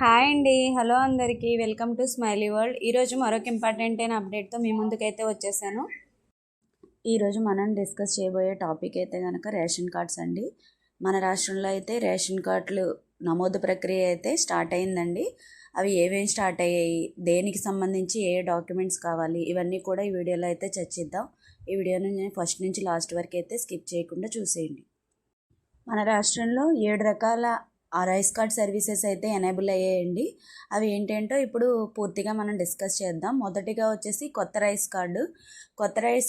Hi అండి. Hello అందరికీ. Welcome to smiley world. ఈరోజు మరొక ఇంపార్టెంట్ అయిన అప్డేట్తో మీ ముందుకైతే వచ్చేసాను. ఈరోజు మనం డిస్కస్ చేయబోయే టాపిక్ అయితే కనుక రేషన్ కార్డ్స్ అండి. మన రాష్ట్రంలో అయితే రేషన్ కార్డులు నమోదు ప్రక్రియ అయితే స్టార్ట్ అయిందండి. అవి ఏమేమి స్టార్ట్ అయ్యాయి, దేనికి సంబంధించి ఏ డాక్యుమెంట్స్ కావాలి, ఇవన్నీ కూడా ఈ వీడియోలో అయితే చర్చిద్దాం. ఈ వీడియోని నేను ఫస్ట్ నుంచి లాస్ట్ వరకు అయితే స్కిప్ చేయకుండా చూసేయండి. మన రాష్ట్రంలో 7 రకాల రైస్ కార్డ్ సర్వీసెస్ అయితే ఎనేబుల్ అయ్యాయండి. అవి ఏంటంటో ఇప్పుడు పూర్తిగా మనం డిస్కస్ చేద్దాం. మొదటిగా వచ్చేసి కొత్త రైస్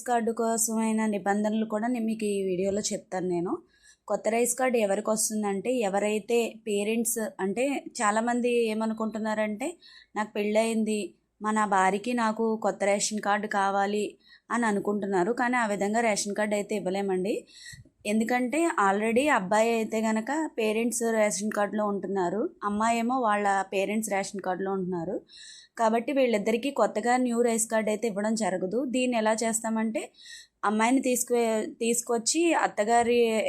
కార్డు కోసమైన నిబంధనలు కూడా నేను మీకు ఈ వీడియోలో చెప్తాను. నేను కొత్త రైస్ కార్డు ఎవరికి వస్తుందంటే, ఎవరైతే పేరెంట్స్ అంటే చాలామంది ఏమనుకుంటున్నారంటే, నాకు పెళ్ళయింది, నా భార్యకి నాకు కొత్త రేషన్ కార్డు కావాలి అని అనుకుంటున్నారు. కానీ ఆ విధంగా రేషన్ కార్డు అయితే ఇవ్వలేమండి. ఎందుకంటే ఆల్రెడీ అబ్బాయి అయితే కనుక పేరెంట్స్ రేషన్ కార్డులో ఉంటున్నారు, అమ్మాయి ఏమో వాళ్ళ పేరెంట్స్ రేషన్ కార్డులో ఉంటున్నారు. కాబట్టి వీళ్ళిద్దరికీ కొత్తగా న్యూ రైస్ కార్డ్ అయితే ఇవ్వడం జరగదు. దీన్ని ఎలా చేస్తామంటే, అమ్మాయిని తీసుకొచ్చి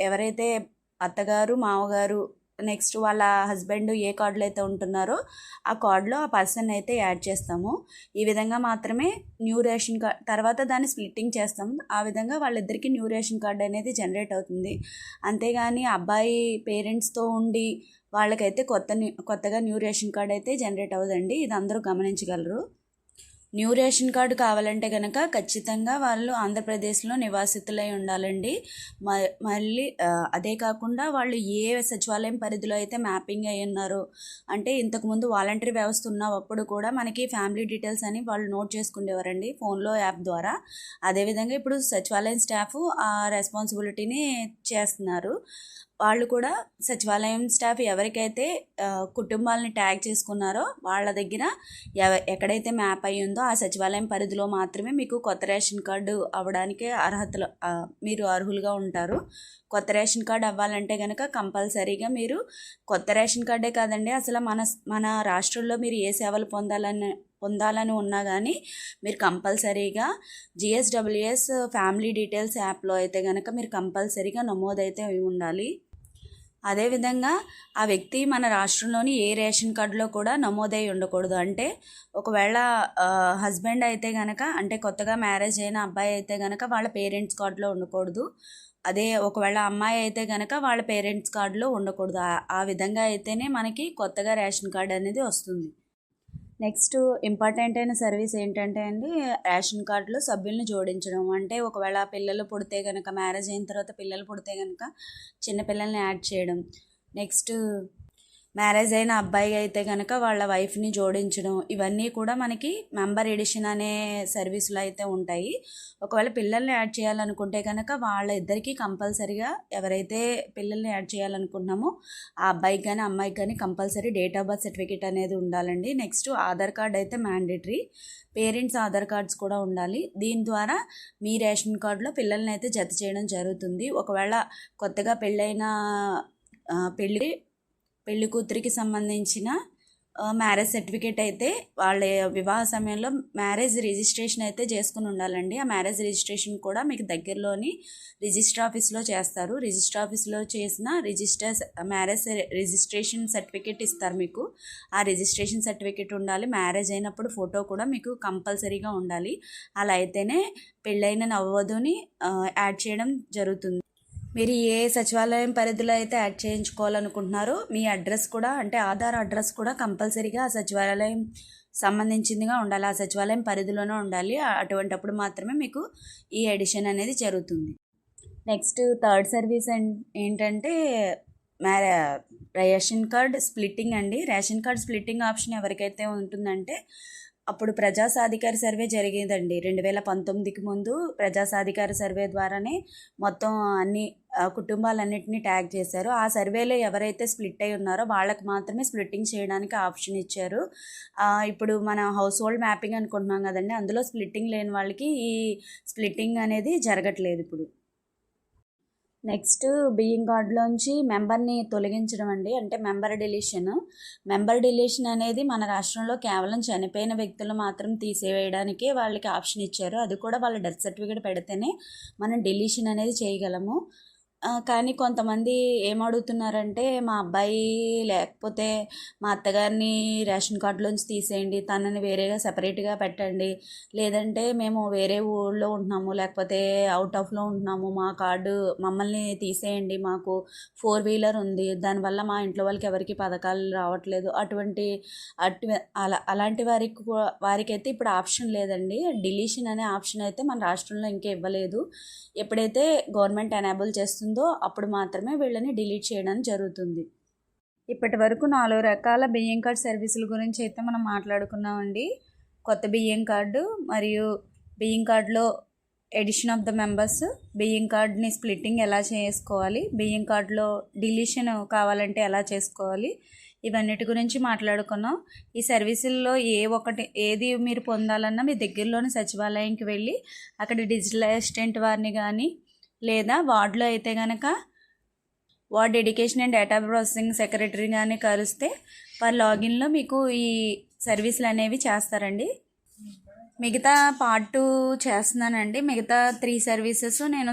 ఎవరైతే అత్తగారు మామగారు నెక్స్ట్ వాళ్ళ హస్బెండ్ ఏ కార్డులో అయితే ఉంటున్నారో ఆ కార్డులో ఆ పర్సన్ అయితే యాడ్ చేస్తాము. ఈ విధంగా మాత్రమే న్యూ రేషన్ కార్డ్ తర్వాత దాన్ని స్ప్లిట్టింగ్ చేస్తాము. ఆ విధంగా వాళ్ళిద్దరికీ న్యూ రేషన్ కార్డ్ అనేది జనరేట్ అవుతుంది. అంతేగాని అబ్బాయి పేరెంట్స్తో ఉండి వాళ్ళకైతే కొత్తగా న్యూ రేషన్ కార్డ్ అయితే జనరేట్ అవ్వదండి. ఇది అందరూ గమనించగలరు. న్యూ రేషన్ కార్డు కావాలంటే కనుక ఖచ్చితంగా వాళ్ళు ఆంధ్రప్రదేశ్లో నివాసితులై ఉండాలండి. మళ్ళీ అదే కాకుండా వాళ్ళు ఏ సచివాలయం పరిధిలో అయితే మ్యాపింగ్ అయి ఉన్నారో, అంటే ఇంతకుముందు వాలంటరీ వ్యవస్థ ఉన్నప్పుడు కూడా మనకి ఫ్యామిలీ డీటెయిల్స్ అని వాళ్ళు నోట్ చేసుకునేవారండి ఫోన్లో యాప్ ద్వారా. అదేవిధంగా ఇప్పుడు సచివాలయం స్టాఫ్ ఆ రెస్పాన్సిబిలిటీని చేస్తున్నారు. వాళ్ళు కూడా సచివాలయం స్టాఫ్ ఎవరికైతే కుటుంబాలని ట్యాగ్ చేసుకున్నారో వాళ్ళ దగ్గర ఎక్కడైతే మ్యాప్ అయ్యి ఉందో ఆ సచివాలయం పరిధిలో మాత్రమే మీకు కొత్త రేషన్ కార్డు అవ్వడానికి మీరు అర్హులుగా ఉంటారు. కొత్త రేషన్ కార్డు అవ్వాలంటే కనుక కంపల్సరీగా మీరు కొత్త రేషన్ కార్డే కాదండి, అసలు మన రాష్ట్రంలో మీరు ఏ సేవలు పొందాలని ఉన్నా కానీ మీరు కంపల్సరీగా GSWS ఫ్యామిలీ డీటెయిల్స్ యాప్లో అయితే కనుక మీరు కంపల్సరీగా నమోదైతే ఉండాలి. అదేవిధంగా ఆ వ్యక్తి మన రాష్ట్రంలోని ఏ రేషన్ కార్డులో కూడా నమోదై ఉండకూడదు. అంటే ఒకవేళ హస్బెండ్ అయితే కనుక, అంటే కొత్తగా మ్యారేజ్ అయిన అబ్బాయి అయితే కనుక వాళ్ళ పేరెంట్స్ కార్డులో ఉండకూడదు. అదే ఒకవేళ అమ్మాయి అయితే కనుక వాళ్ళ పేరెంట్స్ కార్డులో ఉండకూడదు. ఆ విధంగా అయితేనే మనకి కొత్తగా రేషన్ కార్డు అనేది వస్తుంది. నెక్స్ట్ ఇంపార్టెంట్ అయిన సర్వీస్ ఏంటంటే అండి, రేషన్ కార్డులో సభ్యులను జోడించడం. అంటే ఒకవేళ పిల్లలు పుడితే కనుక, మ్యారేజ్ అయిన తర్వాత పిల్లలు పుడితే కనుక చిన్నపిల్లల్ని యాడ్ చేయడం. నెక్స్ట్ మ్యారేజ్ అయిన అబ్బాయి అయితే కనుక వాళ్ళ వైఫ్ని జోడించడం. ఇవన్నీ కూడా మనకి మెంబర్ ఎడిషన్ అనే సర్వీసులు అయితే ఉంటాయి. ఒకవేళ పిల్లల్ని యాడ్ చేయాలనుకుంటే కనుక వాళ్ళ ఇద్దరికీ కంపల్సరీగా, ఎవరైతే పిల్లల్ని యాడ్ చేయాలనుకుంటున్నామో ఆ అబ్బాయికి కానీ అమ్మాయికి కానీ compulsory date of birth certificate అనేది ఉండాలండి. నెక్స్ట్ ఆధార్ కార్డ్ అయితే మ్యాండేటరీ, పేరెంట్స్ ఆధార్ కార్డ్స్ కూడా ఉండాలి. దీని ద్వారా మీ రేషన్ కార్డులో పిల్లల్ని అయితే జత చేయడం జరుగుతుంది. ఒకవేళ కొత్తగా పెళ్లి కూతురికి సంబంధించిన మ్యారేజ్ సర్టిఫికేట్ అయితే వాళ్ళ వివాహ సమయంలో మ్యారేజ్ రిజిస్ట్రేషన్ అయితే చేసుకుని ఉండాలండి. ఆ మ్యారేజ్ రిజిస్ట్రేషన్ కూడా మీకు దగ్గరలోని రిజిస్టర్ ఆఫీస్లో చేస్తారు. రిజిస్టర్ ఆఫీస్లో చేసిన మ్యారేజ్ రిజిస్ట్రేషన్ సర్టిఫికేట్ ఇస్తారు మీకు. ఆ రిజిస్ట్రేషన్ సర్టిఫికేట్ ఉండాలి. మ్యారేజ్ అయినప్పుడు ఫోటో కూడా మీకు కంపల్సరీగా ఉండాలి. అలా అయితేనే పెళ్ళైన నవవధుని యాడ్ చేయడం జరుగుతుంది. మీరు ఏ సచివాలయం పరిధిలో అయితే యాడ్ చేయించుకోవాలనుకుంటున్నారో మీ అడ్రస్ కూడా, అంటే ఆధార్ అడ్రస్ కూడా కంపల్సరీగా ఆ సచివాలయం సంబంధించిందిగా ఉండాలి. ఆ సచివాలయం పరిధిలోనే ఉండాలి. అటువంటప్పుడు మాత్రమే మీకు ఈ ఎడిషన్ అనేది జరుగుతుంది. నెక్స్ట్ థర్డ్ సర్వీస్ ఏంటంటే రేషన్ కార్డ్ స్ప్లిట్టింగ్ అండి. రేషన్ కార్డ్ స్ప్లిట్టింగ్ ఆప్షన్ ఎవరికైతే ఉంటుందంటే, అప్పుడు ప్రజా సాధికార సర్వే జరిగేదండి 2019కి ముందు. ప్రజా సాధికార సర్వే ద్వారానే మొత్తం అన్ని కుటుంబాలన్నింటినీ ట్యాగ్ చేశారు. ఆ సర్వేలో ఎవరైతే స్ప్లిట్ అయి ఉన్నారో వాళ్ళకి మాత్రమే స్ప్లిట్టింగ్ చేయడానికి ఆప్షన్ ఇచ్చారు. ఇప్పుడు మన హౌస్ హోల్డ్ మ్యాపింగ్ అనుకుంటున్నాం కదండి, అందులో స్ప్లిట్టింగ్ లేని వాళ్ళకి ఈ స్ప్లిట్టింగ్ అనేది జరగట్లేదు ఇప్పుడు. నెక్స్ట్ బియ్యం కార్డులోంచి మెంబర్ని తొలగించడం అండి, అంటే మెంబర్ డిలీషన్ అనేది మన రాష్ట్రంలో కేవలం చనిపోయిన వ్యక్తులు మాత్రం తీసేవేయడానికే వాళ్ళకి ఆప్షన్ ఇచ్చారు. అది కూడా వాళ్ళ డెత్ సర్టిఫికేట్ పెడితేనే మనం డిలీషన్ అనేది చేయగలము. కానీ కొంతమంది ఏమడుగుతున్నారంటే మా అబ్బాయి లేకపోతే మా అత్తగారిని రేషన్ కార్డులోంచి తీసేయండి, తనని వేరేగా సెపరేట్గా పెట్టండి, లేదంటే మేము వేరే ఊళ్ళో ఉంటున్నాము లేకపోతే అవుట్ ఆఫ్లో ఉంటున్నాము, మా కార్డు మమ్మల్ని తీసేయండి, మాకు 4 వీలర్ ఉంది, దానివల్ల మా ఇంట్లో వాళ్ళకి ఎవరికి పథకాలు రావట్లేదు, అలాంటి వారికైతే ఇప్పుడు ఆప్షన్ లేదండి. డిలీషన్ అనే ఆప్షన్ అయితే మన రాష్ట్రంలో ఇంకా ఇవ్వలేదు. ఎప్పుడైతే గవర్నమెంట్ ఎనేబుల్ చేస్తుందో అప్పుడు మాత్రమే వీళ్ళని డిలీట్ చేయడం జరుగుతుంది. ఇప్పటి వరకు 4 రకాల బియ్యం కార్డ్ సర్వీసుల గురించి అయితే మనం మాట్లాడుకున్నామండి. కొత్త బియ్యం కార్డు మరియు బియ్యం కార్డులో ఎడిషన్ ఆఫ్ ద మెంబర్స్, బియ్యం కార్డ్ని స్ప్లిట్టింగ్ ఎలా చేసుకోవాలి, బియ్యం కార్డులో డిలీషన్ కావాలంటే ఎలా చేసుకోవాలి, ఇవన్నిటి గురించి మాట్లాడుకున్నాం. ఈ సర్వీసుల్లో ఏది మీరు పొందాలన్నా మీ దగ్గరలోని సచివాలయంకి వెళ్ళి అక్కడ డిజిటల్ అసిస్టెంట్ వారిని కానీ లేదా వార్డులో అయితే కనుక ward education and data processing secretary కానీ కలిస్తే వారి లాగిన్లో మీకు ఈ సర్వీసులు అనేవి చేస్తారండి. మిగతా పార్ట్ 2 చేస్తున్నానండి. మిగతా 3 సర్వీసెస్ నేను